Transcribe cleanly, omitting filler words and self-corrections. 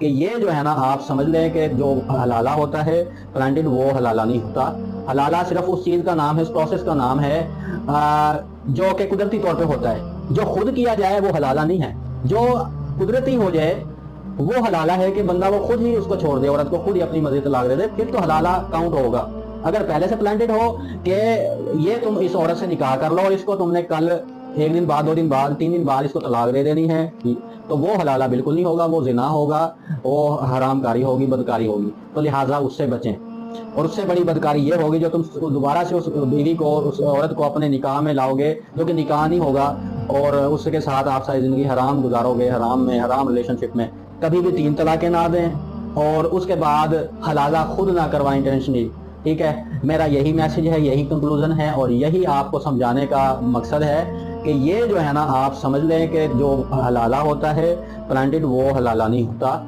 کہ یہ جو ہے نا آپ سمجھ لیں کہ جو حلالہ ہوتا ہے پلانٹڈ وہ حلالہ نہیں ہوتا. حلالہ صرف اس چیز کا نام ہے, اس پروسیس کا نام ہے جو کہ قدرتی طور پہ ہوتا ہے. جو خود کیا جائے وہ حلالہ نہیں ہے, جو قدرتی ہو جائے وہ حلالہ ہے کہ بندہ وہ خود ہی اس کو چھوڑ دے, عورت کو خود ہی اپنی مرضی طلاق دے دے, پھر تو حلالہ کاؤنٹ ہوگا. اگر پہلے سے پلانٹڈ ہو کہ یہ تم اس عورت سے نکاح کر لو اور اس کو تم نے کل 1 دن بعد 2 دن بعد 3 دن بعد اس کو طلاق دے دینی ہے, تو وہ حلالہ بالکل نہیں ہوگا, وہ زنا ہوگا, وہ حرام کاری ہوگی, بدکاری ہوگی. تو لہٰذا اس سے بچیں. اور اس سے بڑی بدکاری یہ ہوگی جو تم دوبارہ سے اس بیوی کو, اس عورت کو اپنے نکاح میں لاؤ گے, جو کہ نکاح نہیں ہوگا, اور اس کے ساتھ آپ ساری زندگی حرام گزارو گے, حرام میں, حرام ریلیشن شپ میں. کبھی بھی 3 طلاقیں نہ دیں اور اس کے بعد حلالہ خود نہ کروائیں انٹینشنلی. ٹھیک ہے, میرا یہی میسج ہے, یہی کنکلوژن ہے, اور یہی آپ کو سمجھانے کا مقصد ہے کہ یہ جو ہے نا آپ سمجھ لیں کہ جو حلالہ ہوتا ہے پلانٹڈ وہ حلالہ نہیں ہوتا.